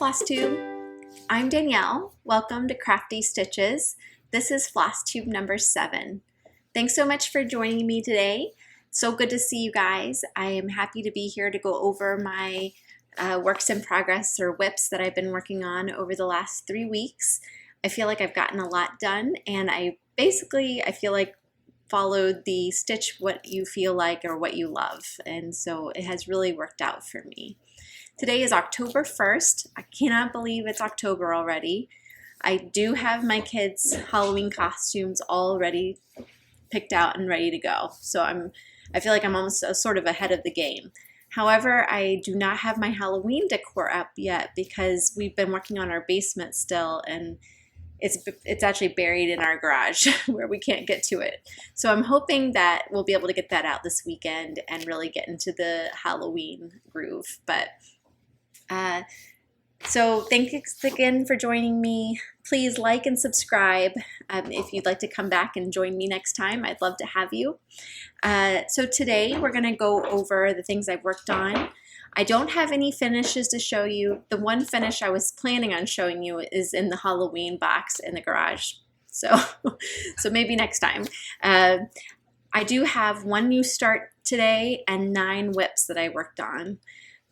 Flosstube. I'm Danielle. Welcome to Crafty Stitches. This is Flosstube number 7. Thanks so much for joining me today. So good to see you guys. I am happy to be here to go over my works in progress or whips that I've been working on over the last 3 weeks. I feel like I've gotten a lot done, and I feel like followed the stitch what you feel like or what you love, and so it has really worked out for me. Today is October 1st. I cannot believe it's October already. I do have my kids' Halloween costumes all ready, picked out and ready to go. So I feel like I'm almost sort of ahead of the game. However, I do not have my Halloween decor up yet because we've been working on our basement still, and it's actually buried in our garage where we can't get to it. So I'm hoping that we'll be able to get that out this weekend and really get into the Halloween groove. But so thanks again for joining me. Please like and subscribe if you'd like to come back and join me next time. I'd love to have you. So today we're going to go over the things I've worked on. I don't have any finishes to show you. The one finish I was planning on showing you is in the Halloween box in the garage. So maybe next time. I do have one new start today and 9 whips that I worked on.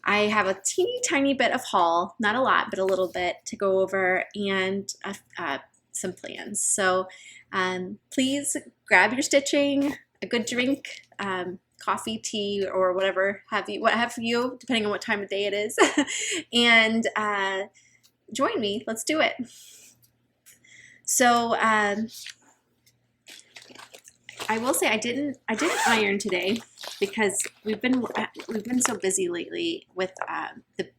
I have a teeny tiny bit of haul, not a lot, but a little bit to go over, and some plans. So please grab your stitching, a good drink, coffee, tea, or whatever what have you, depending on what time of day it is, and join me. Let's do it. So I will say I didn't iron today because we've been so busy lately with the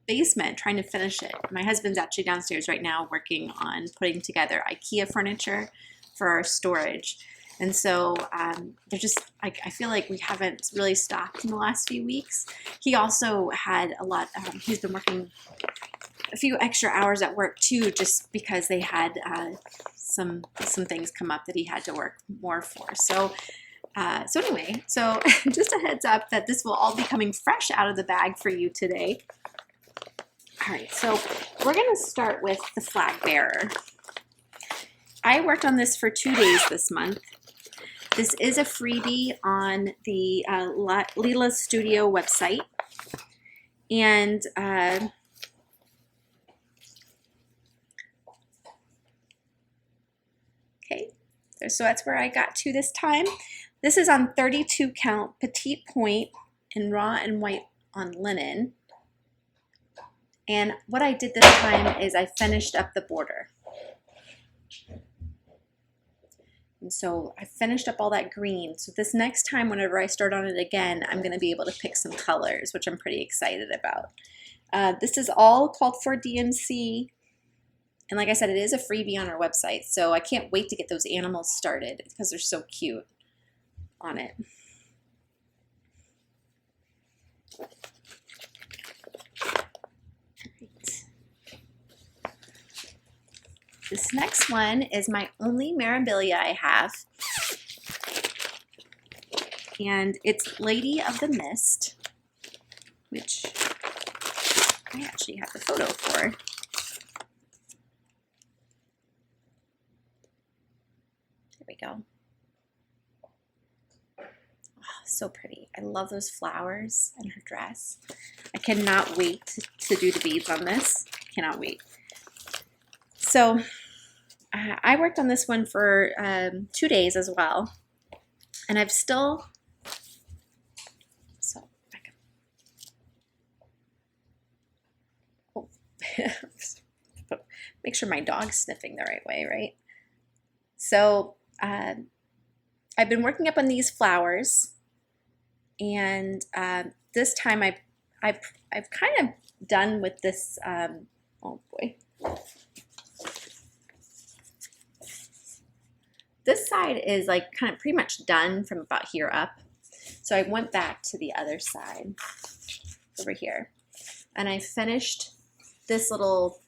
basement, trying to finish it. My husband's actually downstairs right now working on putting together IKEA furniture for our storage, and so they're just I feel like we haven't really stopped in the last few weeks. He also had a lot. He's been working a few extra hours at work too, just because they had some things come up that he had to work more for. So anyway, so just a heads up that this will all be coming fresh out of the bag for you today. All right, so we're going to start with the flag bearer. I worked on this for 2 days this month. This is a freebie on the Lila Studio website, and okay, so that's where I got to this time. This is on 32 count petite point in raw and white on linen. And what I did this time is I finished up the border. And so I finished up all that green. So this next time, whenever I start on it again, I'm going to be able to pick some colors, which I'm pretty excited about. This is all called for DMC. And like I said, it is a freebie on our website, so I can't wait to get those animals started because they're so cute on it. Right. This next one is my only Mirabilia I have, and it's Lady of the Mist, which I actually have the photo for. There we go. Oh, so pretty. I love those flowers and her dress. I cannot wait to do the beads on this. Cannot wait. So I worked on this one for 2 days as well, and I've still, so back up. Oh. Make sure my dog's sniffing the right way, right? So I've been working up on these flowers, and this time I've kind of done with this. Oh boy. This side is like kind of pretty much done from about here up. So I went back to the other side over here, and I finished this little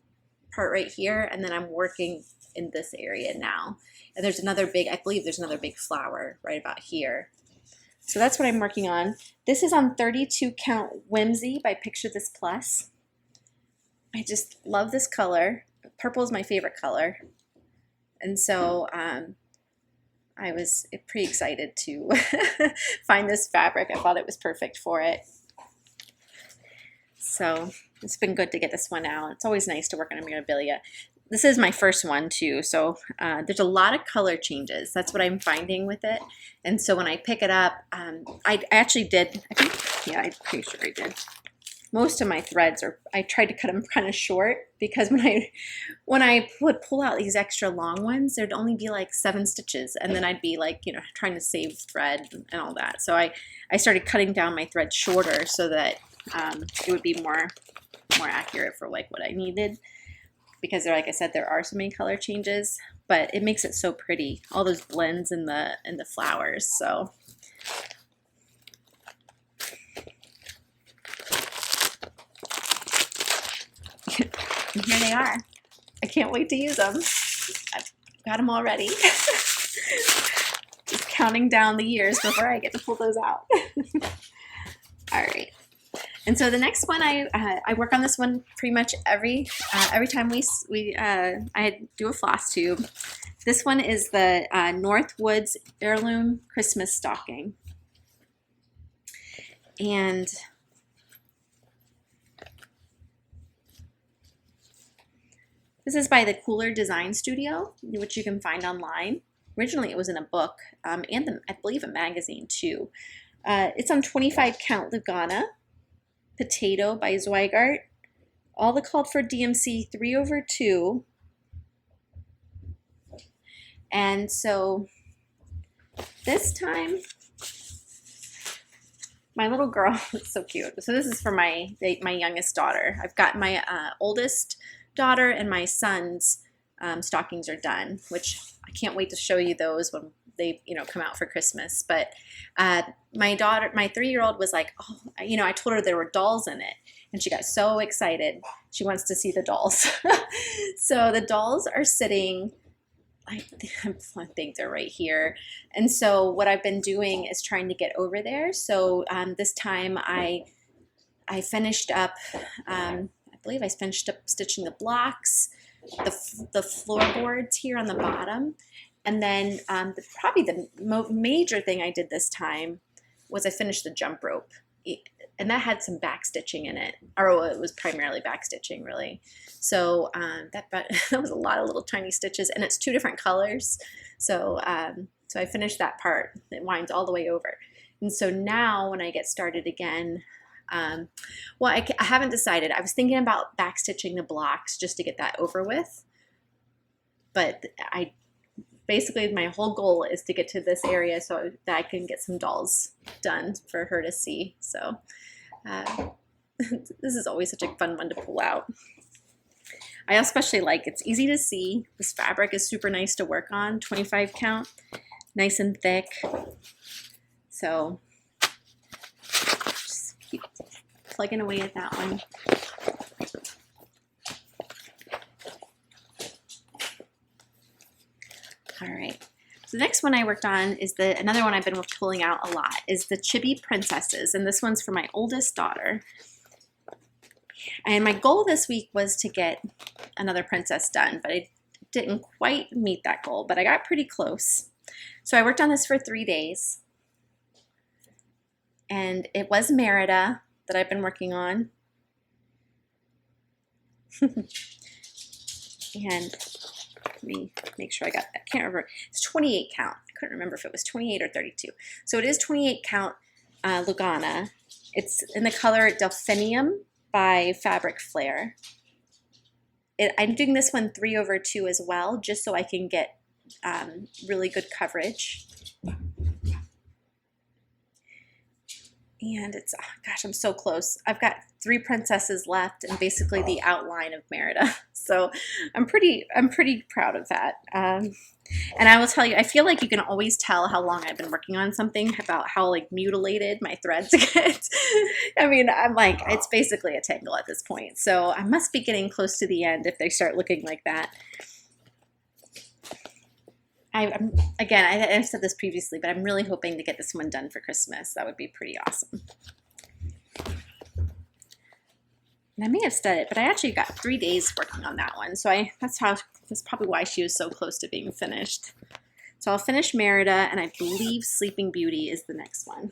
part right here, and then I'm working in this area now. And there's another big, I believe there's another big flower right about here. So that's what I'm working on. This is on 32 count Whimsey by Picture This Plus. I just love this color. Purple is my favorite color. And so I was pretty excited to find this fabric. I thought it was perfect for it. So it's been good to get this one out. It's always nice to work on a Mirabilia. This is my first one too, so there's a lot of color changes. That's what I'm finding with it. And so when I pick it up, I actually did, I think, yeah, I'm pretty sure I did. Most of my threads I tried to cut them kind of short because when I would pull out these extra long ones, there'd only be like 7 stitches, and then I'd be like, you know, trying to save thread and all that. So I started cutting down my thread shorter so that it would be more accurate for like what I needed. Because there, like I said, there are so many color changes, but it makes it so pretty. All those blends in the flowers. So. And here they are. I can't wait to use them. I've got them all ready. Just counting down the years before I get to pull those out. All right. And so the next one, I work on this one pretty much every time I do a floss tube. This one is the Northwoods Heirloom Christmas Stocking. And this is by the Kooler Design Studio, which you can find online. Originally, it was in a book and I believe a magazine too. It's on 25 count Lugana. Potato by Zweigart, all the called for DMC 3/2. And so this time, my little girl, it's so cute. So this is for my youngest daughter. I've got my oldest daughter and my son's stockings are done, which I can't wait to show you those when they, you know, come out for Christmas. But my daughter, my 3-year-old was like, oh, you know, I told her there were dolls in it, and she got so excited. She wants to see the dolls. So the dolls are sitting, I think they're right here. And so what I've been doing is trying to get over there. So this time I finished up, I believe I finished up stitching the blocks, the floorboards here on the bottom. And then probably the major thing I did this time was I finished the jump rope. And that had some back stitching in it, or it was primarily back stitching, really. So that was a lot of little tiny stitches, and it's 2 different colors. So so I finished that part. It winds all the way over. And so now when I get started again, well, I haven't decided. I was thinking about back stitching the blocks just to get that over with, but basically, my whole goal is to get to this area so that I can get some dolls done for her to see. So this is always such a fun one to pull out. I especially like it's easy to see. This fabric is super nice to work on, 25 count, nice and thick. So just keep plugging away at that one. All right, so the next one I worked on is another one I've been pulling out a lot is the Chibi Princesses, and this one's for my oldest daughter. And my goal this week was to get another princess done, but I didn't quite meet that goal, but I got pretty close. So I worked on this for 3 days, and it was Merida that I've been working on. And let me make sure I can't remember. It's 28 count. I couldn't remember if it was 28 or 32. So it is 28 count Lugana. It's in the color Delphinium by Fabric Flair. I'm doing this one 3/2 as well, just so I can get really good coverage. And it's, oh gosh, I'm so close. I've got 3 princesses left and basically the outline of Merida. So I'm pretty proud of that. And I will tell you, I feel like you can always tell how long I've been working on something about how like mutilated my threads get. I mean, I'm like, it's basically a tangle at this point. So I must be getting close to the end if they start looking like that. Again, I've said this previously, but I'm really hoping to get this one done for Christmas. That would be pretty awesome. And I may have said it, but I actually got 3 days working on that one. So that's probably why she was so close to being finished. So I'll finish Merida, and I believe Sleeping Beauty is the next one.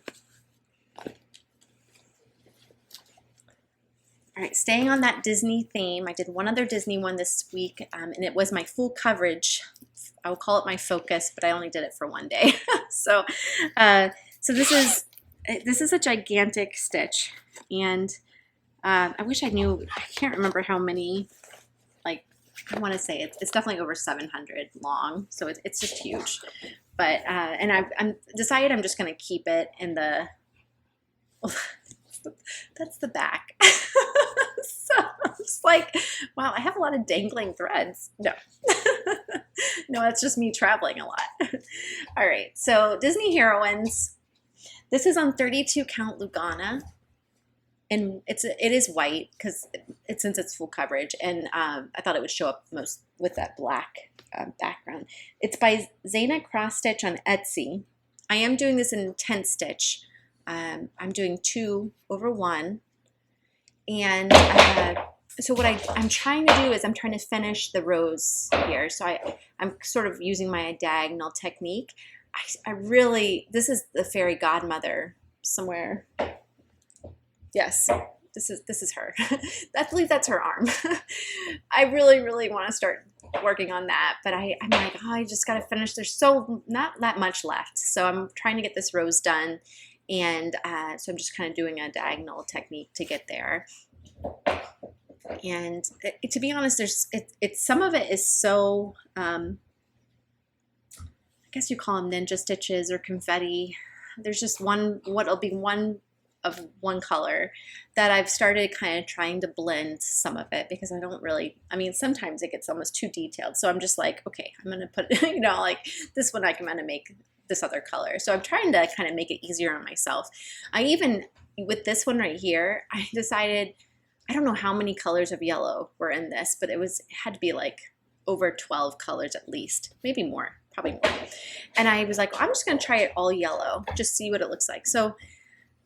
All right, staying on that Disney theme, I did one other Disney one this week, and it was my full coverage. I will call it my focus, but I only did it for 1 day. So this is a gigantic stitch, and I wish I knew. I can't remember how many. Like, I want to say it's definitely over 700 long, so it's just huge. But and I'm decided I'm just going to keep it in the. That's the back. So it's like, wow, I have a lot of dangling threads. No, no, it's just me traveling a lot. All right, so Disney Heroines. This is on 32 count Lugana, and it is white because since it's full coverage, and I thought it would show up most with that black background. It's by ZannaCrossStitch on Etsy. I am doing this in 10 stitch. I'm doing 2 over 1, and so what I'm trying to do is I'm trying to finish the rows here. So I'm sort of using my diagonal technique. I really, this is the fairy godmother somewhere. Yes, this is her. I believe that's her arm. I really want to start working on that, but I'm like, oh, I just got to finish. There's not that much left, so I'm trying to get this rows done. And so I'm just kind of doing a diagonal technique to get there. And to be honest, some of it is so, I guess you call them ninja stitches or confetti. There's just what'll be one of one color that I've started kind of trying to blend some of it, because I don't really, I mean, sometimes it gets almost too detailed. So I'm just like, okay, I'm going to put, like this one, I'm going to make this other color. So I'm trying to kind of make it easier on myself. With this one right here, I decided, I don't know how many colors of yellow were in this, but it had to be like over 12 colors at least, maybe more, probably more. And I was like, well, I'm just going to try it all yellow, just see what it looks like. So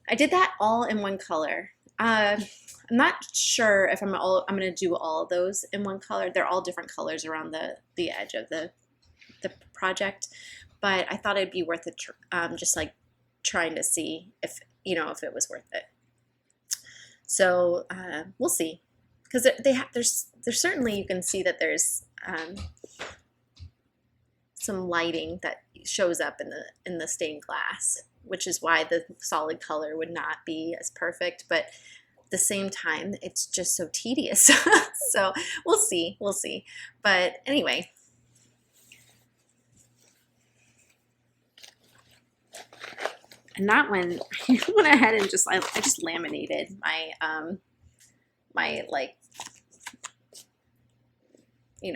I did that all in one color. I'm not sure if I'm going to do all of those in one color. They're all different colors around the edge of the project, but I thought it'd be worth it, just like trying to see if it was worth it. So we'll see, because there's certainly, you can see that there's some lighting that shows up in the stained glass, which is why the solid color would not be as perfect. But at the same time, it's just so tedious. So we'll see. But anyway. And that one, I went ahead and I just laminated my my like,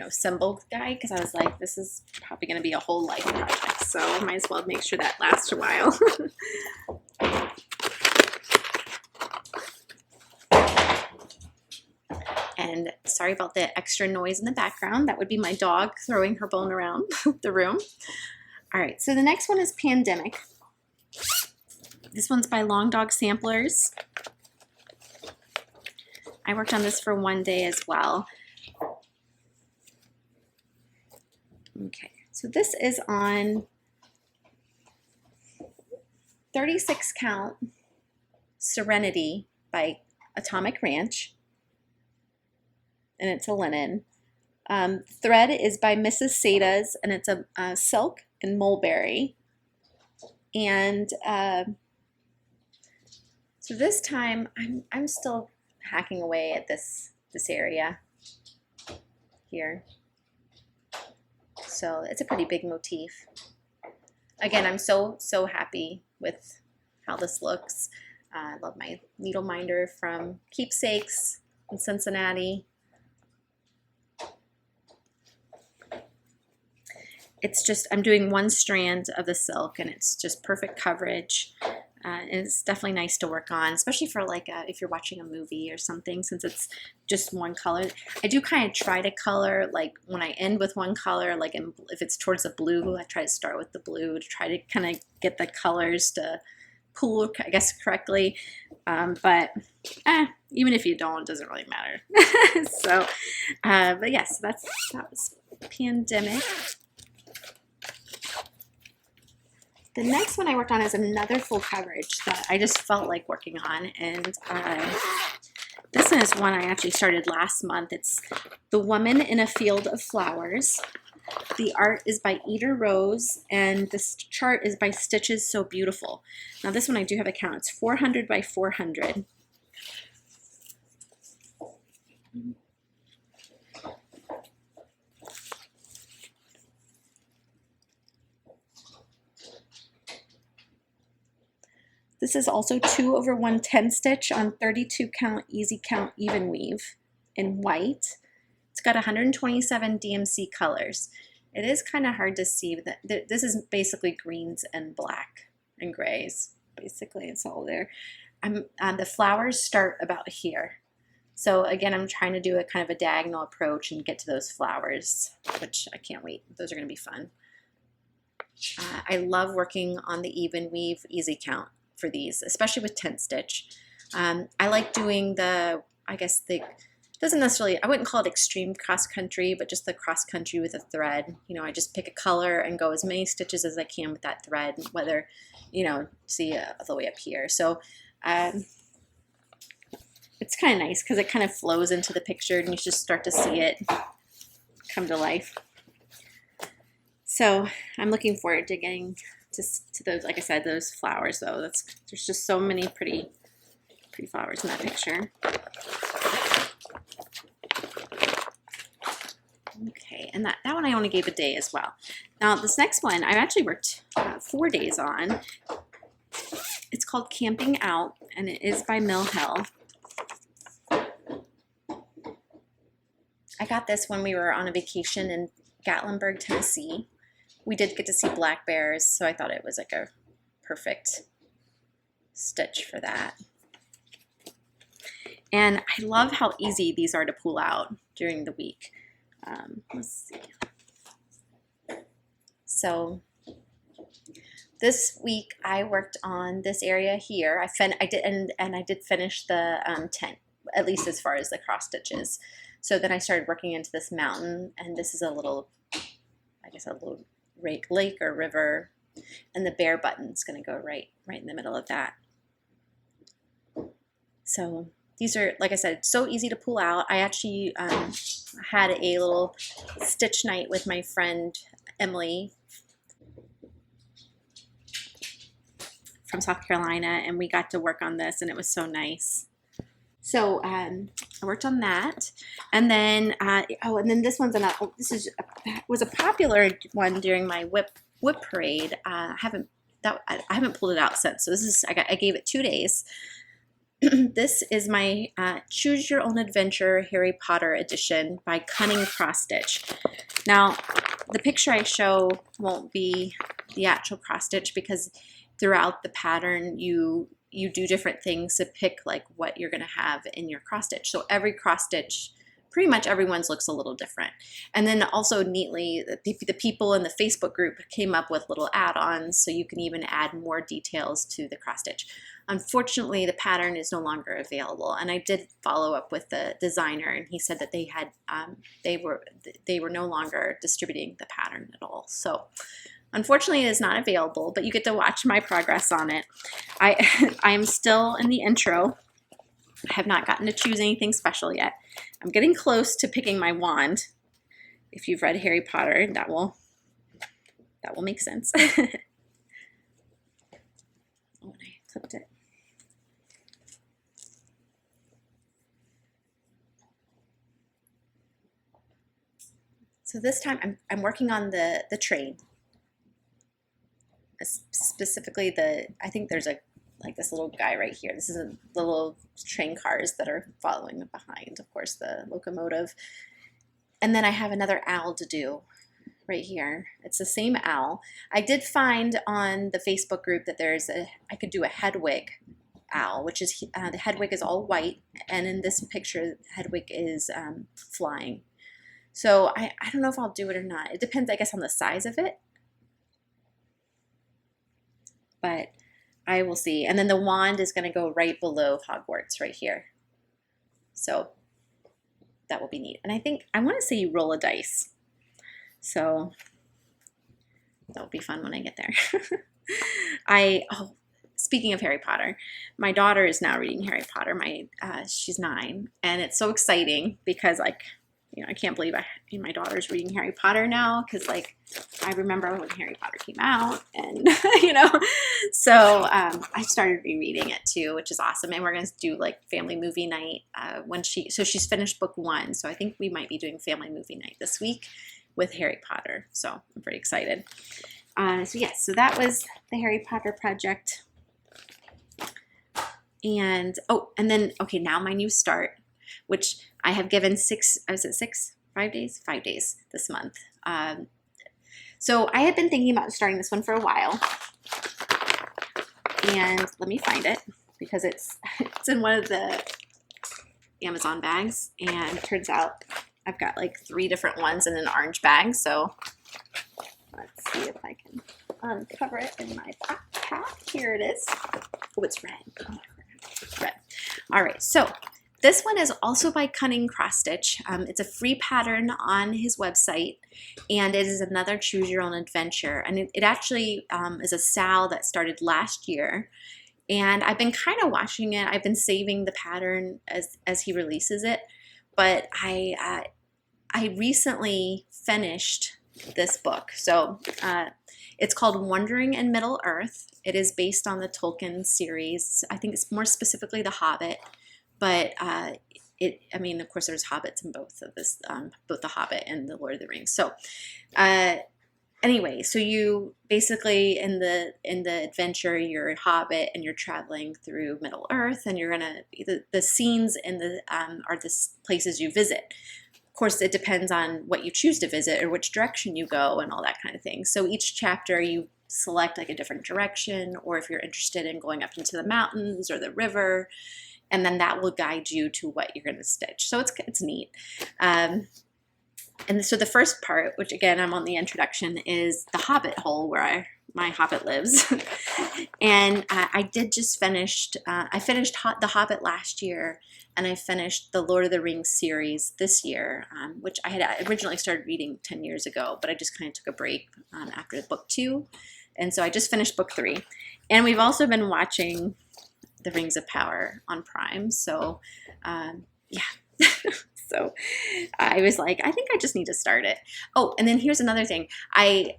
symbol guy, because I was like, this is probably going to be a whole life project, so I might as well make sure that lasts a while. And sorry about the extra noise in the background. That would be my dog throwing her bone around the room. All right, so the next one is Pandemic. This one's by Long Dog Samplers. I worked on this for 1 day as well. Okay, so this is on 36 count Serenity by Atomic Ranch, and it's a linen. Thread is by Mrs. Sada's, and it's a silk and mulberry. And so this time I'm still hacking away at this area here. So it's a pretty big motif. Again, I'm so happy with how this looks. I love my needle minder from Keepsakes in Cincinnati. It's just, I'm doing one strand of the silk, and it's just perfect coverage. And it's definitely nice to work on, especially for like if you're watching a movie or something, since it's just one color. I do kind of try to color, like when I end with one color, like if it's towards the blue, I try to start with the blue to try to kind of get the colors to pool, I guess, correctly. But Even if you don't, it doesn't really matter. So, but yes, that was Pandemic. The next one I worked on is another full coverage that I just felt like working on, and this one is one I actually started last month. It's The Woman in a Field of Flowers. The art is by Eder Rose, and this chart is by Stitches So Beautiful. Now this one I do have a count. It's 400 by 400. This is also 2/110 stitch on 32 count easy count even weave in white. It's got 127 DMC colors. It is kind of hard to see, but this is basically greens and black and grays. Basically, it's all there. The flowers start about here. So again, I'm trying to do a kind of a diagonal approach and get to those flowers, which I can't wait. Those are going to be fun. I love working on the even weave easy count for these, especially with tent stitch. I like doing the, I guess the, doesn't necessarily, I wouldn't call it extreme cross country, but just the cross country with a thread. You know, I just pick a color and go as many stitches as I can with that thread, whether, you know, see all the way up here. So it's kind of nice because it kind of flows into the picture and you just start to see it come to life. So I'm looking forward to getting to those, like I said, those flowers though. There's just so many pretty flowers in that picture. Okay, and that one I only gave a day as well. Now this next one I actually worked 4 days on. It's called Camping Out, and it is by Mill Hill. I got this when we were on a vacation in Gatlinburg, Tennessee. We did get to see black bears, so I thought it was like a perfect stitch for that. And I love how easy these are to pull out during the week. Let's see. So this week I worked on this area here. I did finish the tent, at least as far as the cross stitches. So then I started working into this mountain, and this is a little, I guess a little lake or river, and the bear button's going to go right in the middle of that. So these are, like I said, so easy to pull out. I actually had a little stitch night with my friend Emily from South Carolina, and we got to work on this, and it was so nice. So I worked on that, and then and then this one's another. Was a popular one during my whip parade. I haven't pulled it out since. So this is I gave it 2 days. This is my Choose Your Own Adventure Harry Potter edition by Cunning Cross Stitch. Now the picture I show won't be the actual cross stitch because throughout the pattern you do different things to pick like what you're going to have in your cross stitch. So every cross stitch, pretty much everyone's looks a little different. And then also neatly, the people in the Facebook group came up with little add-ons so you can even add more details to the cross stitch. Unfortunately, the pattern is no longer available, and I did follow up with the designer, and he said that they had they were no longer distributing the pattern at all. So unfortunately, it is not available, but you get to watch my progress on it. I am still in the intro. I have not gotten to choose anything special yet. I'm getting close to picking my wand. If you've read Harry Potter, that will make sense. Oh, and I clipped it. So this time I'm working on the train. Specifically I think there's like this little guy right here. This is the little train cars that are following behind, of course, the locomotive. And then I have another owl to do right here. It's the same owl. I did find on the Facebook group that I could do a Hedwig owl, which is the Hedwig is all white, and in this picture, Hedwig is flying. So I don't know if I'll do it or not. It depends, I guess, on the size of it. But I will see. And then the wand is going to go right below Hogwarts right here. So that will be neat. And I think, I want to say you roll a dice. So that will be fun when I get there. Speaking of Harry Potter, my daughter is now reading Harry Potter. She's 9, and it's so exciting because, like, you know, I can't believe my daughter's reading Harry Potter now, because, like, I remember when Harry Potter came out, and you know, so I started rereading it too, which is awesome. And we're gonna do like family movie night so she's finished book 1, so I think we might be doing family movie night this week with Harry Potter. So I'm pretty excited. So yes, so that was the Harry Potter project. And and then, okay, now my new start, which I have given 5 days? 5 days this month. So I had been thinking about starting this one for a while. And let me find it, because it's in one of the Amazon bags. And it turns out I've got like 3 different ones in an orange bag. So let's see if I can uncover it in my backpack. Here it is. Oh, it's red. Oh, red. All right, so this one is also by CaffeinatedCatCrafts. It's a free pattern on his website, and it is another choose your own adventure. And it actually is a sal that started last year, and I've been kind of watching it. I've been saving the pattern as he releases it, but I recently finished this book. So it's called Wandering in Middle Earth. It is based on the Tolkien series. I think it's more specifically The Hobbit, but I mean, of course, there's hobbits in both of this, both The Hobbit and The Lord of the Rings. So anyway, so you basically in the adventure, you're a hobbit and you're traveling through Middle Earth, and you're gonna the scenes in the are the places you visit. Of course, it depends on what you choose to visit or which direction you go and all that kind of thing. So each chapter you select like a different direction, or if you're interested in going up into the mountains or the river, and then that will guide you to what you're going to stitch. So it's neat. And so the first part, which again I'm on the introduction, is the Hobbit hole where my Hobbit lives. And I did just finished. I finished The Hobbit last year, and I finished the Lord of the Rings series this year, which I had originally started reading 10 years ago, but I just kind of took a break after book 2. And so I just finished book 3. And we've also been watching The Rings of Power on Prime. So yeah. So I was like, I think I just need to start it. Oh, and then here's another thing. I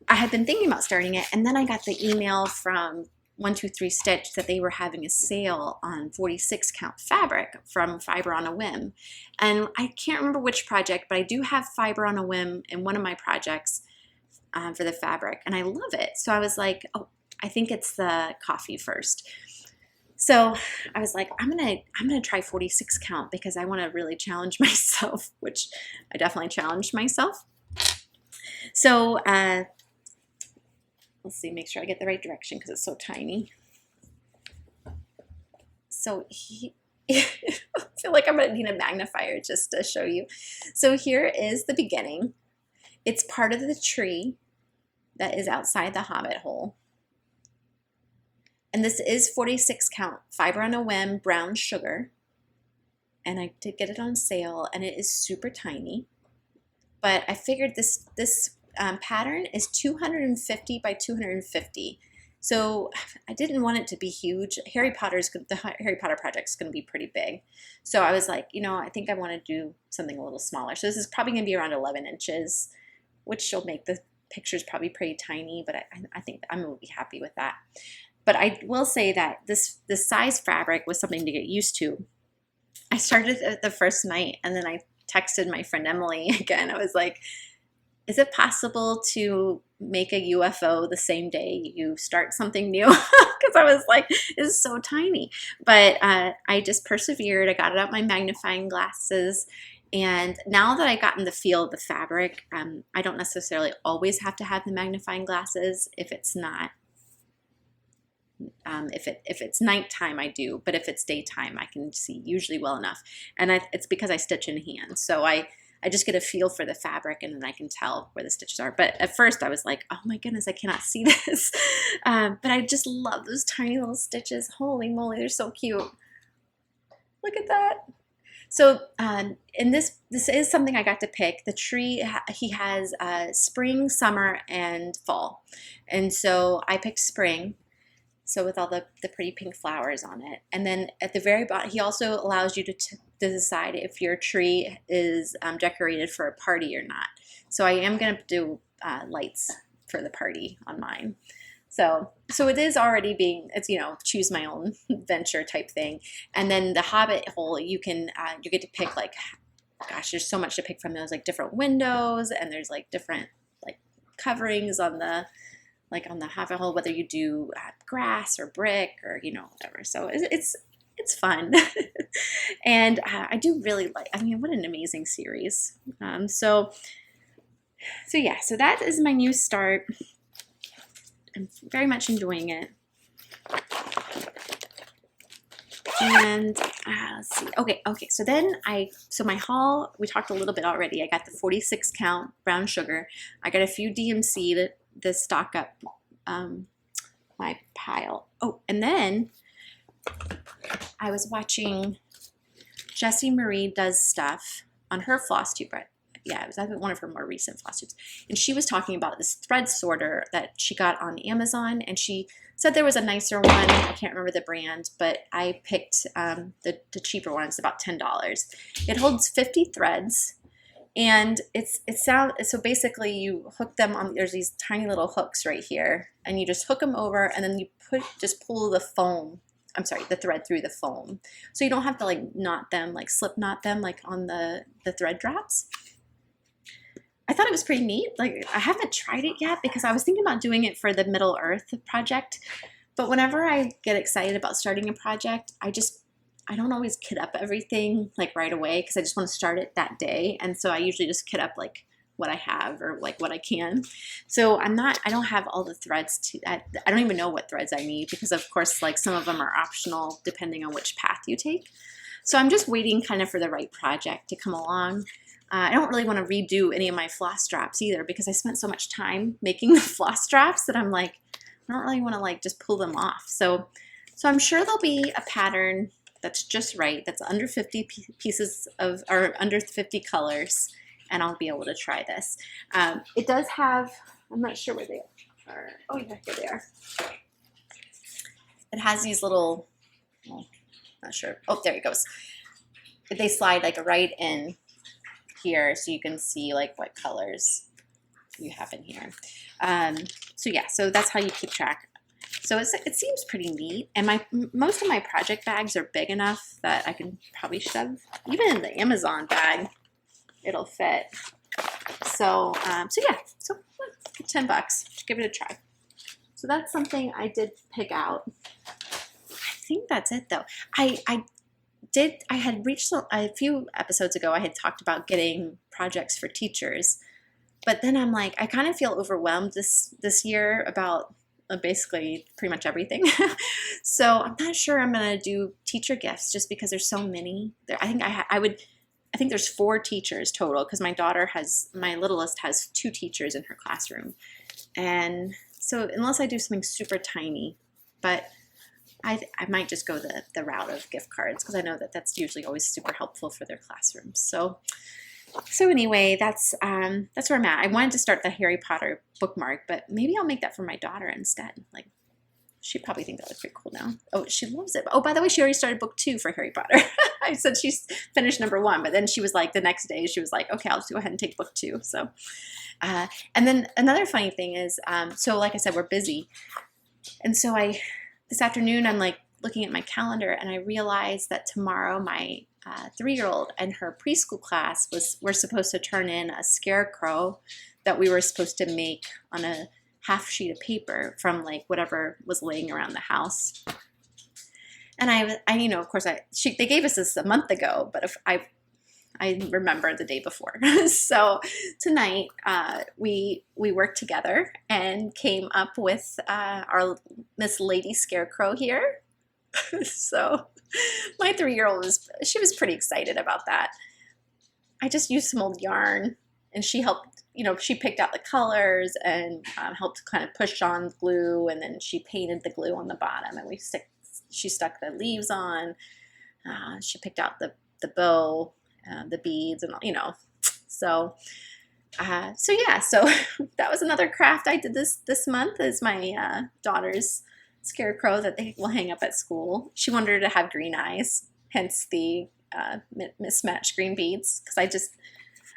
had been thinking about starting it, and then I got the email from 123 Stitch that they were having a sale on 46 count fabric from Fiber on a Whim. And I can't remember which project, but I do have Fiber on a Whim in one of my projects for the fabric, and I love it. So I was like, oh, I think it's the coffee first. So I was like, I'm gonna try 46 count because I want to really challenge myself, which I definitely challenged myself. So let's see, make sure I get the right direction because it's so tiny. So I feel like I'm gonna need a magnifier just to show you. So here is the beginning. It's part of the tree that is outside the Hobbit hole. And this is 46 count Fiber on a Whim brown sugar. And I did get it on sale, and it is super tiny. But I figured this pattern is 250 by 250. So I didn't want it to be huge. The Harry Potter project is going to be pretty big. So I was like, you know, I think I want to do something a little smaller. So this is probably going to be around 11 inches, which will make the pictures probably pretty tiny, but I think I'm going to be happy with that. But I will say that this size fabric was something to get used to. I started it the first night, and then I texted my friend Emily again. I was like, is it possible to make a UFO the same day you start something new? Because I was like, it's so tiny. But I just persevered. I got it out my magnifying glasses. And now that I got in the feel of the fabric, I don't necessarily always have to have the magnifying glasses if it's not. If it's nighttime, I do, but if it's daytime, I can see usually well enough. And it's because I stitch in hand. So I I just get a feel for the fabric and then I can tell where the stitches are. But at first I was like, oh my goodness, I cannot see this. But I just love those tiny little stitches. Holy moly, they're so cute. Look at that. So, and this is something I got to pick. The tree, he has spring, summer, and fall. And so I picked spring, so with all the pretty pink flowers on it. And then at the very bottom, he also allows you to decide if your tree is decorated for a party or not. So I am going to do lights for the party on mine. So it is already being, it's, you know, choose my own venture type thing. And then the Hobbit hole, you can, you get to pick like, gosh, there's so much to pick from. Those like different windows, and there's like different like coverings on the, like on the Hobbit hole, whether you do grass or brick or, you know, whatever. So it's fun. And I do really like, I mean, what an amazing series. So yeah, so that is my new start. I'm very much enjoying it. And let's see. Okay. So then so my haul, we talked a little bit already. I got the 46 count brown sugar. I got a few DMC to stock up my pile. Oh, and then I was watching Jessie Marie Does Stuff on her Flosstube. Yeah, it was, I think, one of her more recent Flosstubes. And she was talking about this thread sorter that she got on Amazon. And she said there was a nicer one. I can't remember the brand, but I picked the cheaper one. It's about $10. It holds 50 threads. And so basically you hook them on, there's these tiny little hooks right here. And you just hook them over, and then you just pull the thread through the foam. So you don't have to like knot them, like slip knot them like on the thread drops. I thought it was pretty neat. Like, I haven't tried it yet because I was thinking about doing it for the Middle Earth project. But whenever I get excited about starting a project, I don't always kit up everything like right away because I just want to start it that day. And so I usually just kit up like what I have or like what I can. So I don't have all the threads I don't even know what threads I need because of course like some of them are optional depending on which path you take. So I'm just waiting kind of for the right project to come along. I don't really want to redo any of my floss drops either because I spent so much time making the floss drops that I'm like, I don't really want to like just pull them off. So I'm sure there'll be a pattern that's just right, that's under 50 pieces of, or under 50 colors, and I'll be able to try this. It does have, I'm not sure where they are. Oh yeah, here they are. It has these little, well, not sure. Oh, there it goes. They slide like right in here so you can see like what colors you have in here. So yeah, so that's how you keep track. So it seems pretty neat, and most of my project bags are big enough that I can probably shove, even in the Amazon bag, it'll fit. So yeah, so $10, just give it a try. So that's something I did pick out. I think that's it though. I had reached a few episodes ago, I had talked about getting projects for teachers, but then I'm like, I kind of feel overwhelmed this year about basically pretty much everything. So I'm not sure I'm going to do teacher gifts just because there's so many. I think there's 4 teachers total because my littlest has 2 teachers in her classroom. And so unless I do something super tiny, but I might just go the route of gift cards because I know that's usually always super helpful for their classrooms. So anyway, that's where I'm at. I wanted to start the Harry Potter bookmark, but maybe I'll make that for my daughter instead. Like, she'd probably think that was pretty cool now. Oh, she loves it. Oh, by the way, she already started book 2 for Harry Potter. I said she's finished number 1, but then she was like, the next day, she was like, okay, I'll just go ahead and take book 2. So, and then another funny thing is, so like I said, we're busy. And so this afternoon, I'm like looking at my calendar and I realized that tomorrow my 3-year-old and her preschool class were supposed to turn in a scarecrow that we were supposed to make on a half sheet of paper from like whatever was laying around the house. And I you know, of course, they gave us this a month ago, but if I remember the day before. So tonight we worked together and came up with our Miss Lady Scarecrow here. So my 3-year-old was pretty excited about that. I just used some old yarn, and she helped, you know, she picked out the colors and helped kind of push on glue, and then she painted the glue on the bottom, and she stuck the leaves on. She picked out the bow, the beads, and, you know, so yeah, so that was another craft I did this month, is my daughter's scarecrow that they will hang up at school. She wanted her to have green eyes, hence the mismatched green beads, because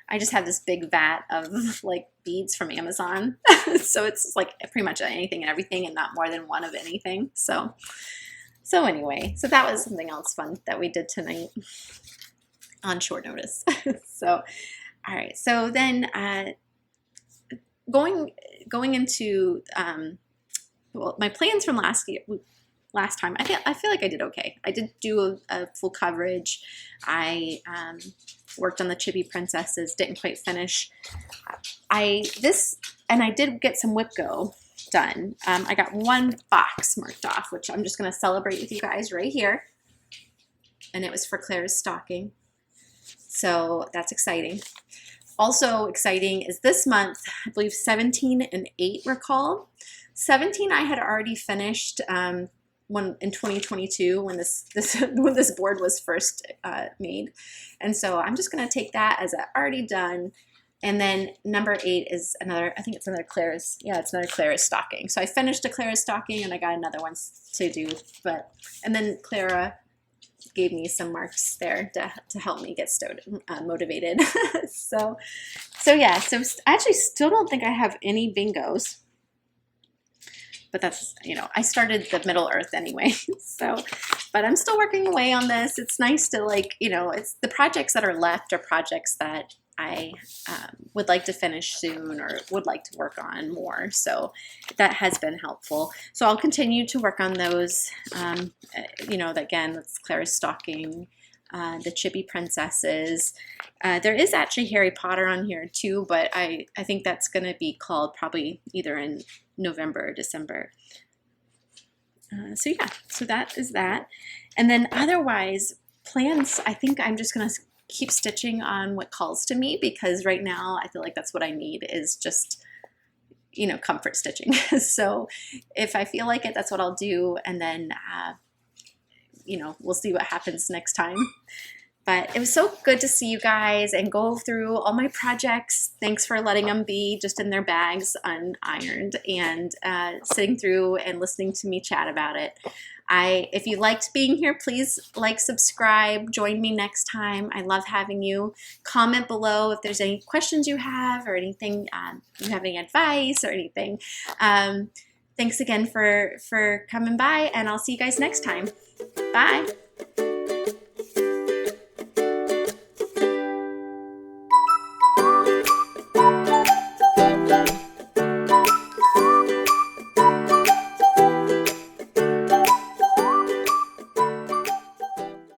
I just have this big vat of like beads from Amazon. So it's like pretty much anything and everything, and not more than one of anything. So anyway, so that was something else fun that we did tonight on short notice. So all right, so then going into well, my plans from last time, I feel like I did okay. I did do a full coverage. I worked on the Chibi Princesses, didn't quite finish. I did get some WhipGo done. I got one box marked off, which I'm just going to celebrate with you guys right here. And it was for Claire's stocking. So that's exciting. Also exciting is this month, I believe 17 and 8 were called. 17 I had already finished when in 2022 when this board was first made, and so I'm just going to take that as already done. And then number 8 is another, I think it's another Claire's, yeah, it's another Claire's stocking. So I finished a Claire's stocking, and I got another one to do. And then Clara gave me some marks there to help me get motivated. so yeah, so I actually still don't think I have any bingos, but that's, you know, I started the Middle Earth anyway. So, but I'm still working away on this. It's nice to, like, you know, it's the projects that are left are projects that I would like to finish soon or would like to work on more. So that has been helpful. So I'll continue to work on those. You know, again, that's Claire's stocking, the Chibi Princesses. There is actually Harry Potter on here too, but I think that's going to be called probably either in November or December. So yeah, so that is that. And then otherwise, plans, I think I'm just going to keep stitching on what calls to me, because right now I feel like that's what I need, is just, you know, comfort stitching. So if I feel like it, that's what I'll do. And then, you know, we'll see what happens next time. But it was so good to see you guys and go through all my projects. Thanks for letting them be just in their bags, unironed, and sitting through and listening to me chat about it. If you liked being here, please like, subscribe, join me next time. I love having you. Comment below if there's any questions you have or anything, you have any advice or anything. Thanks again for coming by, and I'll see you guys next time. Bye.